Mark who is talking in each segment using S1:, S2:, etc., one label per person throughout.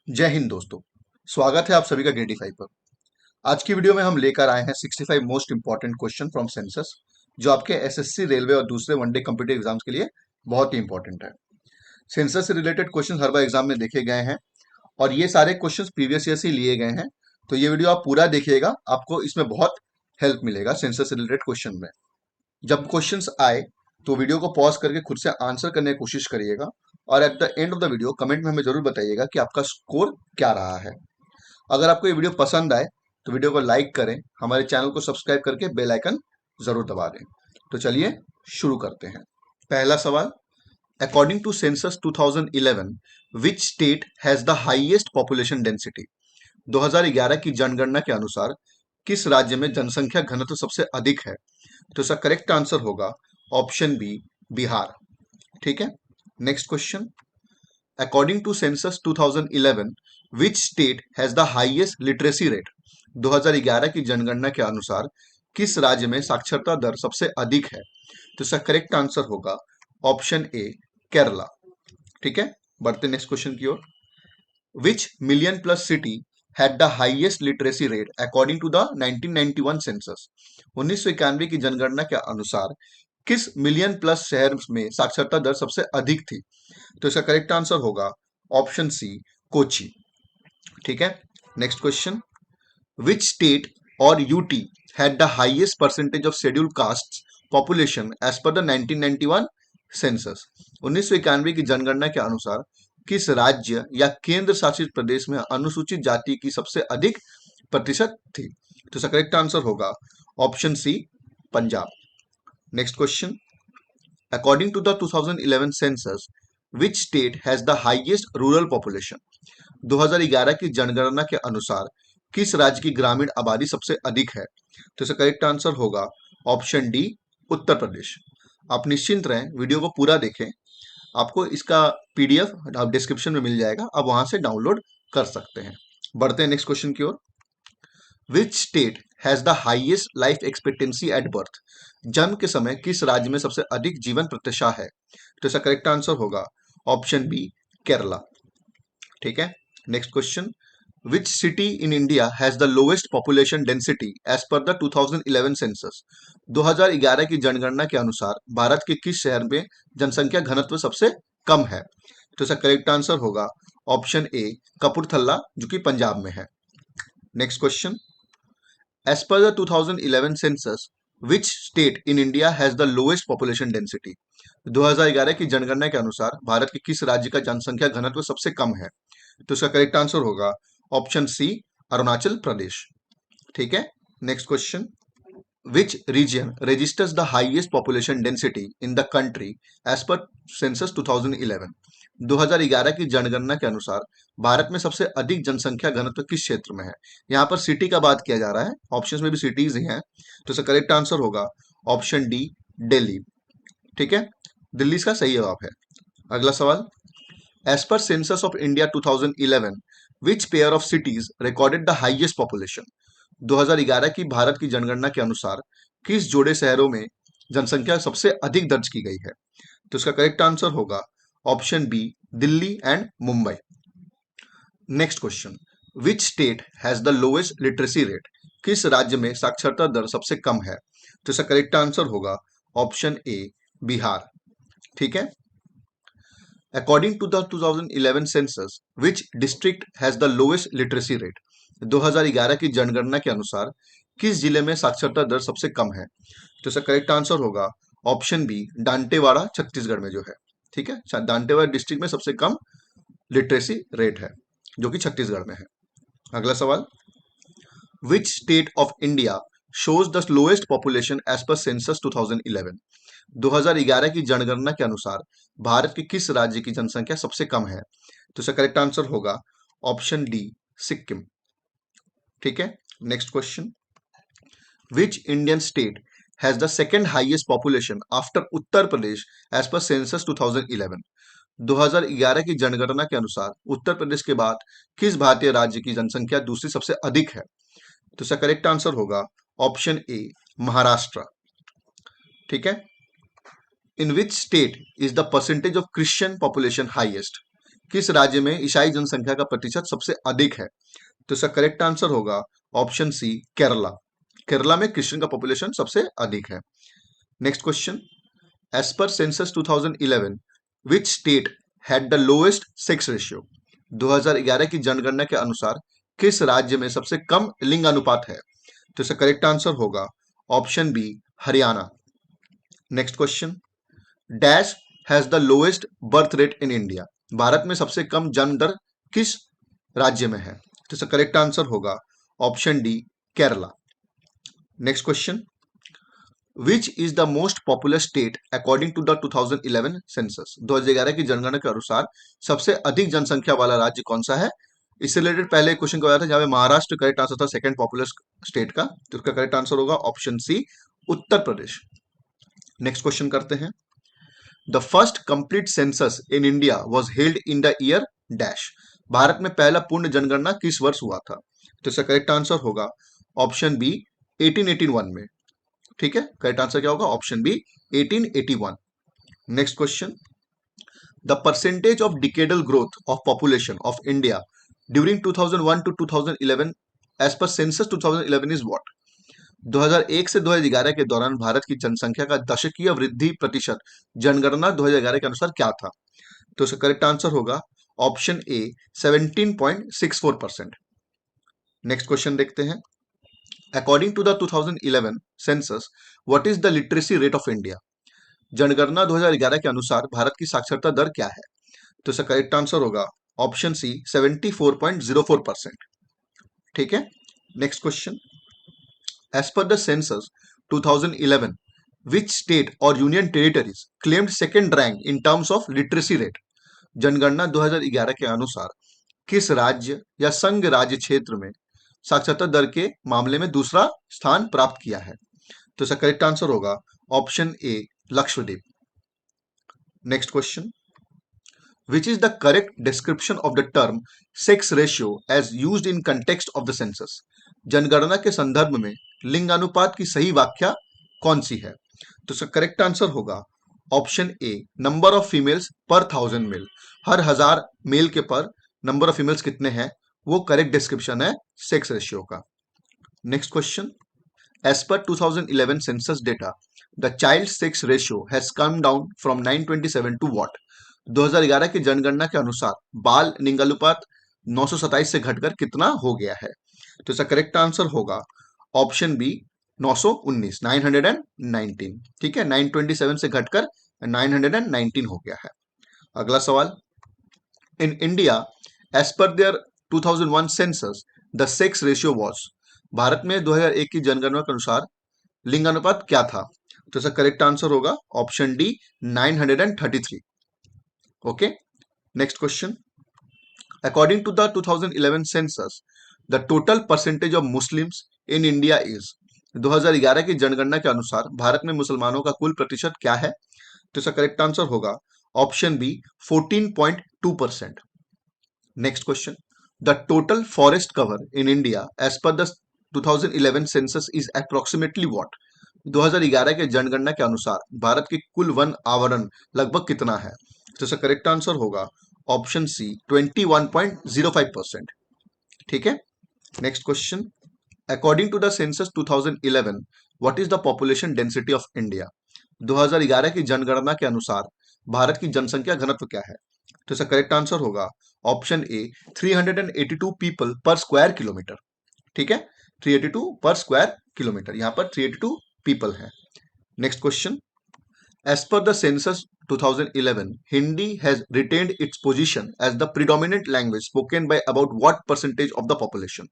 S1: जय हिंद दोस्तों। स्वागत है आप सभी का ग्रेडी फाइव पर। आज की वीडियो में हम लेकर आए हैं 65 most important question from census, जो आपके एसएससी, रेलवे और दूसरे वनडे कम्पिटिटिव एग्जाम्स के लिए बहुत ही इंपॉर्टेंट है। सेंसस से रिलेटेड क्वेश्चन हर बार एग्जाम में देखे गए हैं और ये सारे क्वेश्चन प्रीवियस ईयर से ही लिए गए हैं। तो ये वीडियो आप पूरा देखिएगा, आपको इसमें बहुत हेल्प मिलेगा सेंसस से रिलेटेड क्वेश्चन में। जब क्वेश्चंस आए तो वीडियो को पॉज करके खुद से आंसर करने की कोशिश करिएगा और at the end of the video comment में हमें जरूर बताइएगा कि आपका स्कोर क्या रहा है। अगर आपको ये वीडियो पसंद आए तो वीडियो को लाइक करें, हमारे चैनल को सब्सक्राइब करके बेल आइकन जरूर दबा दें। तो चलिए शुरू करते हैं। पहला सवाल, according to census 2011 which state has the highest population density? 2011 की जनगणना के अनुसार किस राज्य में जनसंख्या घनत्व सबसे अधिक है? तो इसका करेक्ट आंसर होगा ऑप्शन बी, बिहार। ठीक है, next question, according to census 2011 which state has the highest literacy rate? 2011 की जनगणना के अनुसार किस राज्य में साक्षरता दर सबसे अधिक है? तो इसका करेक्ट आंसर होगा ऑप्शन ए, केरला। ठीक है, बढ़ते नेक्स्ट क्वेश्चन की ओर। Which million plus city had the highest literacy rate according to the 1991 census? 1991 की जनगणना के अनुसार किस मिलियन प्लस शहर में साक्षरता दर सबसे अधिक थी? तो इसका करेक्ट आंसर होगा ऑप्शन सी, कोची। ठीक है, नेक्स्ट क्वेश्चन, विच स्टेट और UT had the highest percentage of schedule caste population as per the 1991 census? 1991 की जनगणना के अनुसार किस राज्य या केंद्र शासित प्रदेश में अनुसूचित जाति की सबसे अधिक प्रतिशत थी? तो इसका करेक्ट आंसर होगा option C, Punjab. Next question, according to the 2011 census which state has the highest rural population? 2011 की जनगणना के अनुसार किस राज्य की ग्रामीण आबादी सबसे अधिक है? तो इसका करेक्ट आंसर होगा ऑप्शन डी, उत्तर प्रदेश। आप निश्चिंत रहें, वीडियो को पूरा देखें, आपको इसका पीडीएफ डिस्क्रिप्शन में मिल जाएगा, आप वहां से डाउनलोड कर सकते हैं। बढ़ते हैं नेक्स्ट क्वेश्चन की ओर। Which state has the highest life expectancy at birth? जन्म के समय किस राज्य में सबसे अधिक जीवन प्रत्याशा है? तो इसका करेक्ट आंसर होगा ऑप्शन बी, केरला। ठीक है, next question, which city in India has the lowest population density as per the 2011 census? 2011 की जनगणना के अनुसार भारत के किस शहर में जनसंख्या घनत्व सबसे कम है? तो इसका करेक्ट आंसर होगा ऑप्शन ए, कपूरथला, जो कि पंजाब में है। Next question, as per the 2011 census which state in India has the lowest population density? 2011 की जनगणना के अनुसार भारत के किस राज्य का जनसंख्या घनत्व सबसे कम है? तो इसका करेक्ट आंसर होगा ऑप्शन सी, अरुणाचल प्रदेश। ठीक है, next question, which region registers the highest population density in the country as per census 2011? 2011 की जनगणना के अनुसार भारत में सबसे अधिक जनसंख्या घनत्व किस क्षेत्र में है? यहाँ पर सिटी का बात किया जा रहा है, ऑप्शंस में भी सिटीज ही हैं, तो इसका करेक्ट आंसर होगा ऑप्शन डी, दिल्ली। ठीक है, दिल्ली इसका सही जवाब है। अगला सवाल, as per census of India 2011 which pair of cities recorded the highest population? 2011 की भारत की जनगणना के अनुसार किस जोड़े शहरों में जनसंख्या सबसे अधिक दर्ज की गई है? तो इसका करेक्ट आंसर होगा option B, Delhi and Mumbai. Next question, which state has the lowest literacy rate? किस राज्य में साक्षरता दर सबसे कम है? तो इसका करेक्ट आंसर होगा ऑप्शन ए, बिहार। ठीक है, according to the 2011 census which district has the lowest literacy rate? 2011 की जनगणना के अनुसार किस जिले में साक्षरता दर सबसे कम है? तो इसका करेक्ट आंसर होगा ऑप्शन बी, दांतेवाड़ा, छत्तीसगढ़ में जो है। ठीक है, दांतेवाड़ा डिस्ट्रिक्ट में सबसे कम लिटरेसी रेट है, जो कि छत्तीसगढ़ में है। अगला सवाल, which state of India shows the lowest population as per census 2011? 2011 की जनगणना के अनुसार भारत के किस राज्य की जनसंख्या सबसे कम है? तो इसका करेक्ट आंसर होगा ऑप्शन डी, सिक्किम। ठीक है, next question, which Indian state has the second highest population after Uttar Pradesh as per census 2011? 2011 की जनगणना के अनुसार उत्तर प्रदेश के बाद किस भारतीय राज्य की जनसंख्या दूसरी सबसे अधिक है? तो इसका करेक्ट आंसर होगा ऑप्शन ए, महाराष्ट्र। ठीक है, in which state is the percentage of Christian population highest? किस राज्य में ईसाई जनसंख्या का प्रतिशत सबसे अधिक है? तो इसका करेक्ट आंसर होगा ऑप्शन सी, केरला। केरला में क्रिश्चियन का पॉपुलेशन सबसे अधिक है। Next question, as per census 2011 which state had the lowest sex ratio? 2011 की जनगणना के अनुसार किस राज्य में सबसे कम लिंग अनुपात है? तो इसका करेक्ट आंसर होगा option B, Haryana. Next question, dash has the lowest birth rate in India? भारत में सबसे कम जन्म दर किस राज्य में है? तो इसका करेक्ट आंसर होगा option D, Kerala. Next question, which is the most popular state according to the 2011 census? 2011 की जनगणना के अनुसार सबसे अधिक जनसंख्या वाला राज्य कौन सा है? इससे रिलेटेड पहले क्वेश्चन को आया था जहां पे महाराष्ट्र करेक्ट आंसर था सेकंड पॉपुलर स्टेट का, तो इसका करेक्ट आंसर होगा ऑप्शन सी, उत्तर प्रदेश। नेक्स्ट क्वेश्चन करते हैं, the first complete census in India was held in the year dash? भारत में पहला पूर्ण जनगणना किस वर्ष हुआ था? तो इसका करेक्ट आंसर होगा ऑप्शन बी, 1881 में। ठीक है, करेक्ट आंसर क्या होगा? Option B, 1881। Next question, the percentage of decadal growth of population of India during 2001 to 2011 as per census 2011 is what? 2001 से 2011 के दौरान भारत की जनसंख्या का दशकीय वृद्धि प्रतिशत जनगणना 2011 के अनुसार क्या था? तो इसका करेक्ट आंसर होगा ऑप्शन ए, 17.64%। नेक्स्ट क्वेश्चन देखते हैं, according to the 2011 census what is the literacy rate of India? जनगणना 2011 के अनुसार भारत की साक्षरता दर क्या है? तो इसका करेक्ट आंसर होगा ऑप्शन सी, 74.04%। ठीक है, next question, as per the census 2011 which state or union territories claimed second rank in terms of literacy rate? जनगणना 2011 के अनुसार किस राज्य या संघ राज्य क्षेत्र में साक्षरता दर के मामले में दूसरा स्थान प्राप्त किया है? तो इसका करेक्ट आंसर होगा option A, Lakshadweep. Next question, which is the correct description of the term sex ratio as used in context of the census? जनगणना के संदर्भ में लिंगानुपात की सही व्याख्या कौन सी है? तो इसका करेक्ट आंसर होगा option A, number of females per 1000 mail. Her 1000 mail के पर नंबर ऑफ फीमेल्स कितने हैं, वो करेक्ट डिस्क्रिप्शन है सेक्स रेशियो का। Next question, as per 2011 census data the child sex ratio has come down from 927 to what? 2011 की जनगणना के अनुसार बाल लिंगानुपात 927 से घटकर कितना हो गया है? तो इसका करेक्ट आंसर होगा ऑप्शन बी, 919, 919। ठीक है, 927 से घटकर 919 हो गया है। अगला सवाल, in India as per their 2001 census the sex ratio was? भारत में 2001 की जनगणना के अनुसार लिंगानुपात क्या था? तो इसका करेक्ट आंसर होगा option D, 933। Okay, next question, according to the 2011 census the total percentage of Muslims in India is? 2011 की जनगणना के अनुसार भारत में मुसलमानों का कुल प्रतिशत क्या है? तो इसका करेक्ट आंसर होगा option B, 14.2%। Next question, the total forest cover in India as per the 2011 census is approximately what? 2011 के जनगणना के अनुसार भारत की कुल वन आवरण लगभग कितना है? तो इसका करेक्ट आंसर होगा ऑप्शन सी, 21.05%। ठीक है, next question, according to the census 2011 what is the population density of India? 2011 की जनगणना के अनुसार भारत की जनसंख्या घनत्व क्या है? तो इसका करेक्ट आंसर होगा ऑप्शन ए, 382 पीपल पर स्क्वायर किलोमीटर। ठीक है, 382 पर स्क्वायर किलोमीटर, यहां पर 382 पीपल है। Next question, as per the census 2011 Hindi has retained its position as the predominant language spoken by about what percentage of the population?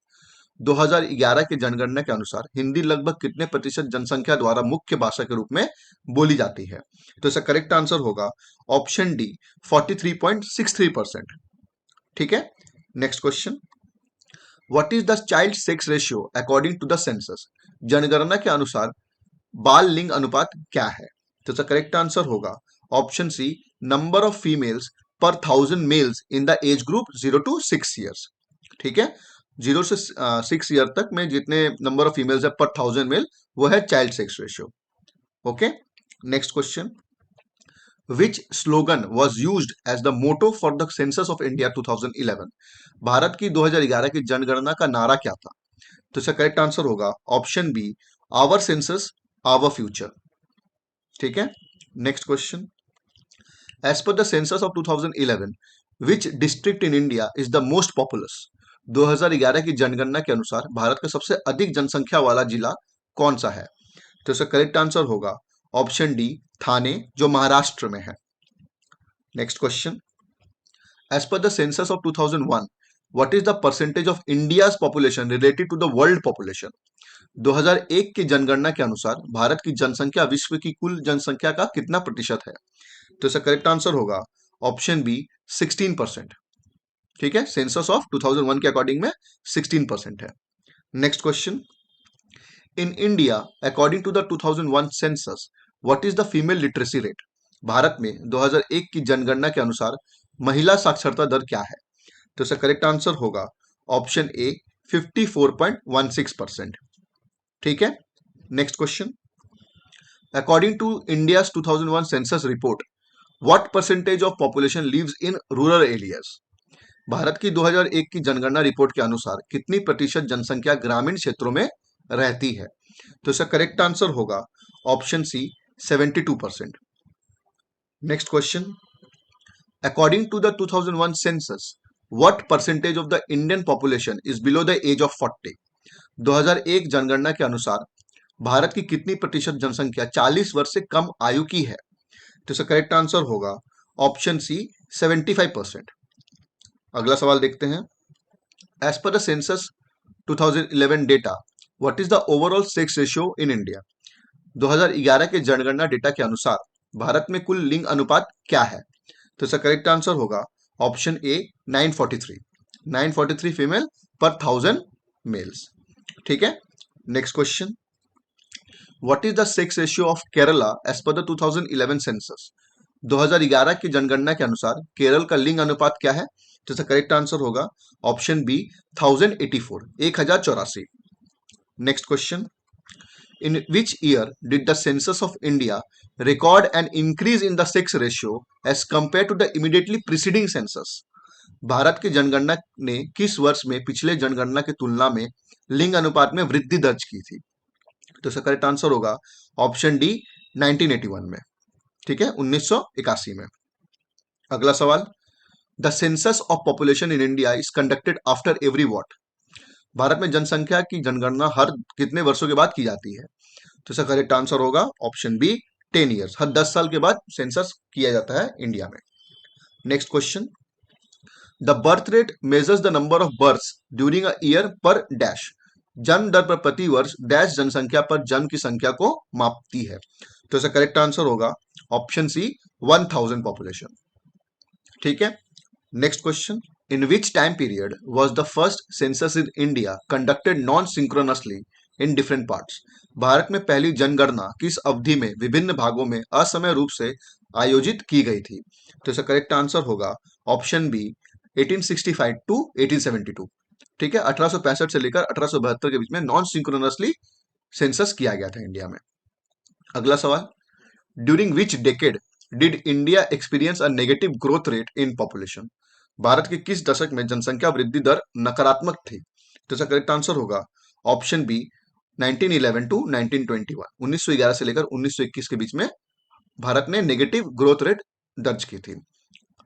S1: 2011 की जनगणना के अनुसार हिंदी लगभग कितने प्रतिशत जनसंख्या द्वारा मुख्य भाषा के रूप में बोली जाती है? तो इसका करेक्ट आंसर होगा ऑप्शन डी, 43.63%। ठीक है, next question, what is the child sex ratio according to the census? जनगणना के अनुसार बाल लिंग अनुपात क्या है? तो इसका करेक्ट आंसर होगा option C, number of females per 1000 males in the age group 0 to 6 years. ठीक है, 0 से 6 ईयर तक में जितने नंबर ऑफ फीमेल्स है पर 1000 मेल, वो है child sex ratio. Okay, next question, which slogan was used as the motto for the census of India 2011? भारत की 2011 की जनगणना का नारा क्या था? तो इसका करेक्ट आंसर होगा option B, our census our future. ठीक है, next question. As per the census of 2011, which district in India is the most populous? 2011 की जनगणना के अनुसार भारत का सबसे अधिक जनसंख्या वाला जिला कौन सा है? तो इसका करेक्ट आंसर होगा ऑप्शन डी, थाने, जो महाराष्ट्र में है। Next question. As per the census of 2001, what is the percentage of India's population related to the world population? 2001 की जनगणना के अनुसार भारत की जनसंख्या विश्व की कुल जनसंख्या का कितना प्रतिशत है? तो इसका करेक्ट आंसर होगा ऑप्शन बी, 16%। ठीक है, सेंसस ऑफ 2001 के अकॉर्डिंग में 16% है। Next question. In India according to the 2001 census, what is the female literacy rate? भारत में 2001 की जनगणना के अनुसार महिला साक्षरता दर क्या है? तो इसका करेक्ट आंसर होगा ऑप्शन ए, 54.16%। ठीक है, next question. According to India 2001 census report, what percentage of population lives in rural areas? भारत की 2001 की जनगणना रिपोर्ट के अनुसार कितनी प्रतिशत जनसंख्या ग्रामीण क्षेत्रों में रहती है? तो इसका करेक्ट आंसर होगा option C, 72%। Next question. According to the 2001 census, what percentage of the Indian population is below the age of 40? 2001 जनगणना के अनुसार भारत की कितनी प्रतिशत जनसंख्या 40 वर्ष से कम आयु की है? तो इसका करेक्ट आंसर होगा ऑप्शन सी, 75%। अगला सवाल देखते हैं। As per the census 2011 data, what is the overall sex ratio in India? 2011 के जनगणना डेटा के अनुसार भारत में कुल लिंग अनुपात क्या है? तो इसका करेक्ट आंसर होगा option A, 943। 943 female per 1000 males. ठीक है, next question. What is the sex ratio of Kerala as per the 2011 census? 2011 की जनगणना के अनुसार केरल का लिंग अनुपात क्या है? तो इसका करेक्ट आंसर होगा option B, 1084, 1084। Next question. In which year did the census of India record an increase in the sex ratio as compared to the immediately preceding census? भारत की जनगणना ने किस वर्ष में पिछले जनगणना की तुलना में लिंग अनुपात में वृद्धि दर्ज की थी? तो इसका करेक्ट आंसर होगा ऑप्शन डी, 1981 में। ठीक है, 1981 में। अगला सवाल। The census of population in India is conducted after every what? Bharat में जनसंख्या की जनगणना हर कितने वर्षों के बाद की जाती है? तो इसका करेक्ट आंसर होगा ऑप्शन बी, 10 ईयर्स। हर 10 साल के बाद सेंसस किया जाता है इंडिया में। Next question. The birth rate measures the number of births during a year per dash. जन्म दर पर प्रति वर्ष डैश जनसंख्या पर जन्म की संख्या को मापती है। तो इसका करेक्ट आंसर होगा ऑप्शन सी, 1000 पॉपुलेशन। ठीक है, next question. In which time period was the first census in India conducted non synchronously in different parts? Bharat में पहली जनगणना किस अवधि में विभिन्न भागों में असमय रूप से आयोजित की गई थी? तो इसका करेक्ट आंसर होगा ऑप्शन बी, 1865 टू 1872। ठीक है, 1865 से लेकर 1872 के बीच में नॉन सिंक्रोनसली सेंसस किया गया था इंडिया में। अगला सवाल। During which decade did India experience a negative growth rate in population? Bharat के किस दशक में जनसंख्या वृद्धि दर नकारात्मक थी? तो इसका करेक्ट आंसर होगा ऑप्शन बी, 1911 टू 1921। 1911 से लेकर 1921 के बीच में भारत ने नेगेटिव ग्रोथ रेट दर्ज की थी।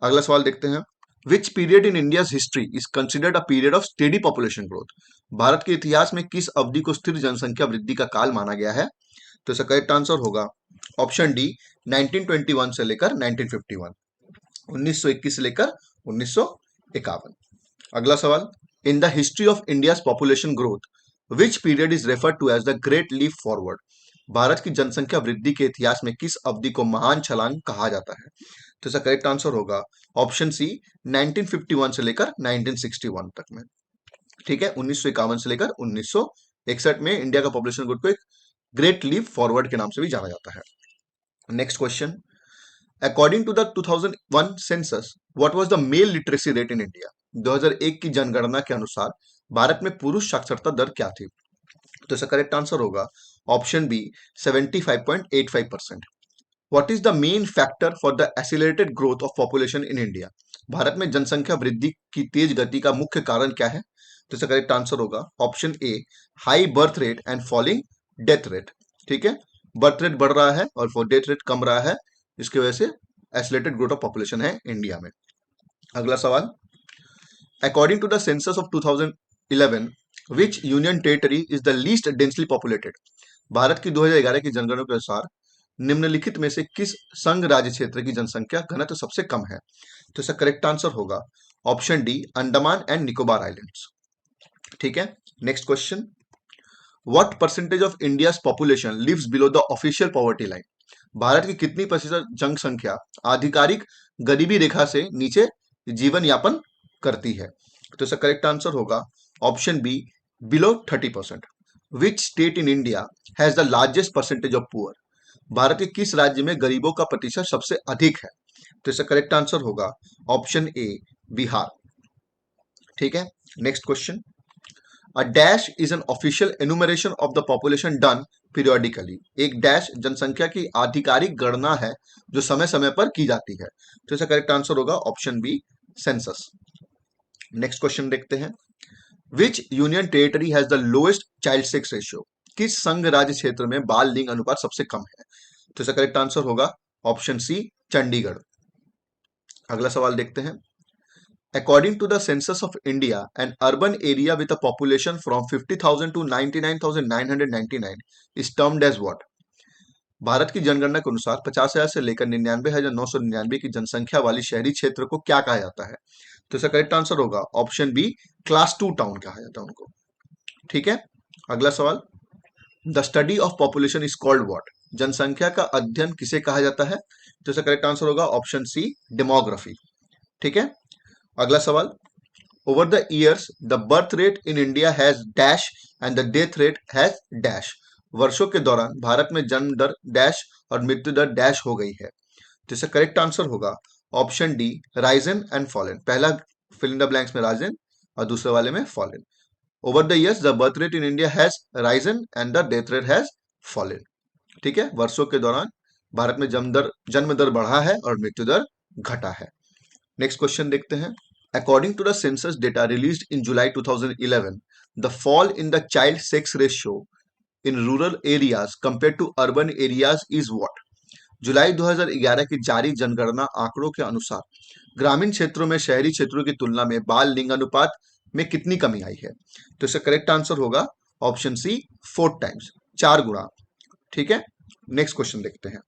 S1: अगला सवाल देखते हैं। Which period in India's history is considered a period of steady population growth? Bharat के इतिहास में किस अवधि को स्थिर जनसंख्या वृद्धि का काल माना गया है? तो इसका करेक्ट आंसर होगा ऑप्शन डी, 1921 से लेकर 1951। 1921 से लेकर 1951। अगला सवाल। In the history of India's population growth, which period is referred to as the great leap forward? भारत की जनसंख्या वृद्धि के इतिहास में किस अवधि को महान छलांग कहा जाता है? तो इसका करेक्ट आंसर होगा ऑप्शन सी, 1951 से लेकर 1961 तक में। ठीक है, 1951 से लेकर 1961 में इंडिया का पॉपुलेशन ग्रोथ को एक ग्रेट लीप फॉरवर्ड के नाम से भी जाना जाता है। Next question. According to the 2001 census, what was the male literacy rate in India? 2001 की जनगणना के अनुसार भारत में पुरुष साक्षरता दर क्या थी? तो इसका करेक्ट आंसर होगा option B, 75.85%। What is the main factor for the accelerated growth of population in India? भारत में जनसंख्या वृद्धि की तेज गति का मुख्य कारण क्या है? तो इसका करेक्ट आंसर होगा option A, high birth rate and falling death rate. ठीक है, बर्थ रेट बढ़ रहा है और डेथ रेट कम रहा है, इसकी वजह से एक्सीलरेटेड ग्रोथ ऑफ पॉपुलेशन है इंडिया में। अगला सवाल, according to the census of 2011, which union territory is the least densely populated? भारत की 2011 की जनगणना के अनुसार निम्नलिखित में से किस संघ राज्य क्षेत्र की जनसंख्या घनत्व सबसे कम है? तो इसका करेक्ट आंसर होगा option D, Andaman and Nicobar islands. ठीक है, next question, what percentage of India's population lives below the official poverty line? भारत की कितनी प्रतिशत जनसंख्या आधिकारिक गरीबी रेखा से नीचे जीवन यापन करती है? तो इसका करेक्ट आंसर होगा option B, below 30%। Which state in India has the largest percentage of poor? भारत के किस राज्य में गरीबों का प्रतिशत सबसे अधिक है? तो इसका करेक्ट आंसर होगा ऑप्शन ए, बिहार। ठीक है, next question, a dash is an official enumeration of the population done periodically. एक डैश जनसंख्या की आधिकारिक गणना है जो समय समय पर की जाती है। तो इसका करेक्ट आंसर होगा option B, census. Next question देखते हैं, which union territory has the lowest child sex ratio? किस संघ राज्य क्षेत्र में बाल लिंग अनुपात सबसे कम है? तो इसका करेक्ट आंसर होगा ऑप्शन सी, चंडीगढ़। अगला सवाल देखते हैं, according to the census of India, an urban area with a population from 50,000 to 99,999 is termed as what? भारत की जनगणना के अनुसार 50,000 से लेकर 99,999 की जनसंख्या वाली शहरी क्षेत्र को क्या कहा जाता है? तो इसका करेक्ट आंसर होगा ऑप्शन बी, क्लास 2 टाउन कहा जाता है उनको। ठीक है, अगला सवाल, the study of population is called what? जनसंख्या का अध्ययन किसे कहा जाता है? तो इसका करेक्ट आंसर होगा ऑप्शन सी, डेमोग्राफी। ठीक है, अगला सवाल, over the years the birth rate in India has dash and the death rate has dash. वर्षों के दौरान भारत में जन्म दर डैश और मृत्यु दर डैश हो गई है। तो इसका करेक्ट आंसर होगा option D, Ryzen and fallen. पहला फिल इन द ब्लैंक्स में राइजन और दूसरे वाले में fallen. Over the years the birth rate in India has risen and the death rate has fallen. ठीक है, वर्षों के दौरान भारत में जन्म दर बढ़ा है और मृत्यु दर घटा है। नेक्स्ट क्वेश्चन देखते हैं, according to the census data released in July 2011, the fall in the child sex ratio in rural areas compare to urban areas is what? जुलाई 2011 की जारी जनगणना आंकड़ों के अनुसार ग्रामीण क्षेत्रों में शहरी क्षेत्रों की तुलना में बाल लिंग अनुपात में कितनी कमी आई है? तो इसका करेक्ट आंसर होगा ऑप्शन सी, 4 टाइम्स, 4 गुना। ठीक है, नेक्स्ट क्वेश्चन देखते हैं,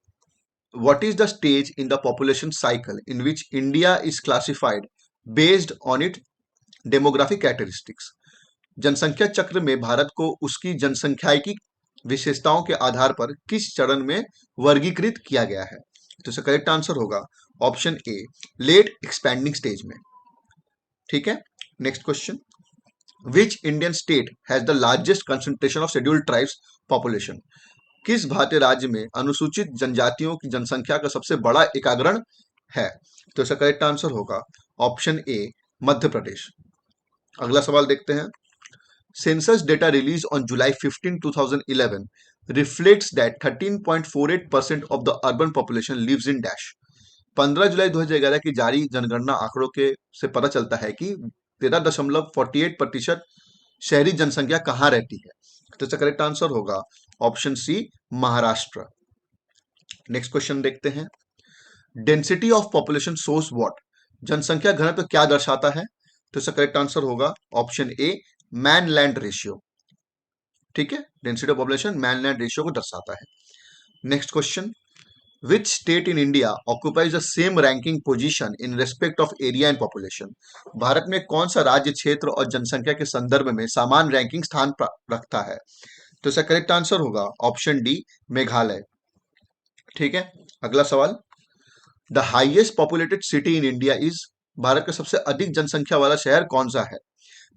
S1: what is the stage in the population cycle in which India is classified based on it demographic characteristics? जनसंख्या चक्र में भारत को उसकी जनसंख्यायिकी विशेषताओं के आधार पर किस चरण में वर्गीकृत किया गया है? तो इसका करेक्ट आंसर होगा option A, late expanding stage में। ठीक है, next question, which Indian state has the largest concentration of scheduled tribes population? किस भारतीय राज्य में अनुसूचित जनजातियों की जनसंख्या का सबसे बड़ा एकाग्रण है? तो इसका करेक्ट आंसर होगा ऑप्शन ए, मध्य प्रदेश। अगला सवाल देखते हैं, census data release on July 15, 2011 reflects that 13.48% of the urban population lives in dash. 15 जुलाई 2011 की जारी जनगणना आंकड़ों के से पता चलता है कि 13.48% शहरी जनसंख्या कहाँ रहती है? तो इसका करेक्ट आंसर होगा option C, Maharashtra. Next question देखते हैं, density of population shows what? जनसंख्या घनत्व क्या दर्शाता है? तो इसका करेक्ट आंसर होगा option A, man land ratio. ठीक है, density of population man land ratio को दर्शाता है। Next question, which state in India occupies the same ranking position in respect of area and population? भारत में कौन सा राज्य क्षेत्र और जनसंख्या के संदर्भ में समान रैंकिंग स्थान रखता है? तो इसका करेक्ट आंसर होगा ऑप्शन डी, मेघालय। ठीक है, अगला सवाल, the highest populated city in India is? Bharat का सबसे अधिक जनसंख्या वाला शहर कौन सा है?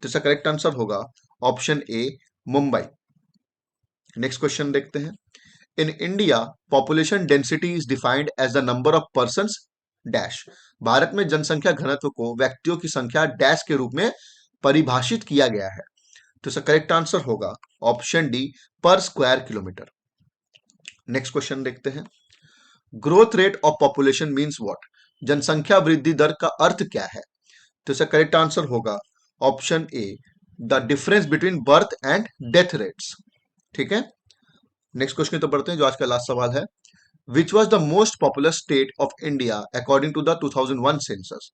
S1: तो इसका करेक्ट आंसर होगा option A, Mumbai. Next question देखते हैं, in India population density is defined as the number of persons dash. भारत में जनसंख्या घनत्व को व्यक्तियों की संख्या डैश के रूप में परिभाषित किया गया है। तो इसका करेक्ट आंसर होगा ऑप्शन डी, पर स्क्वायर किलोमीटर। नेक्स्ट क्वेश्चन देखते हैं, growth rate of population means what? जनसंख्या वृद्धि दर का अर्थ क्या है? तो इसका करेक्ट आंसर होगा option A, the difference between birth and death rates. ठीक है, नेक्स्ट क्वेश्चन तो बढ़ते हैं, जो आज का लास्ट सवाल है। Which was the most popular state of India according to the 2001 census?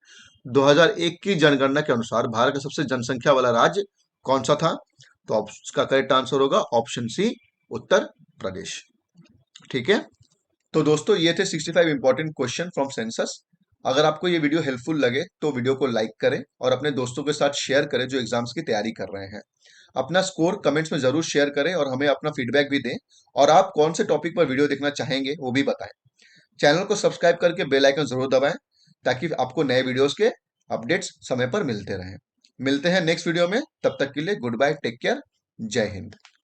S1: 2001 की जनगणना के अनुसार भारत का सबसे जनसंख्या वाला राज्य कौन सा था? तो इसका करेक्ट आंसर होगा ऑप्शन सी, उत्तर प्रदेश। ठीक है, तो दोस्तों ये थे 65 इंपॉर्टेंट क्वेश्चन फ्रॉम सेंसस। अगर आपको ये वीडियो हेल्पफुल लगे तो वीडियो को लाइक करें और अपने दोस्तों के साथ शेयर करें जो एग्जाम्स की तैयारी कर रहे हैं। अपना स्कोर कमेंट्स में जरूर शेयर करें और हमें अपना फीडबैक भी दें, और आप कौन से टॉपिक पर वीडियो देखना चाहेंगे वो भी बताएं। चैनल को सब्सक्राइब करके बेल आइकन जरूर दबाएं ताकि आपको नए वीडियोस के अपडेट्स समय पर मिलते रहें। मिलते हैं नेक्स्ट वीडियो में, तब तक के लिए गुड बाय, टेक केयर, जय हिंद।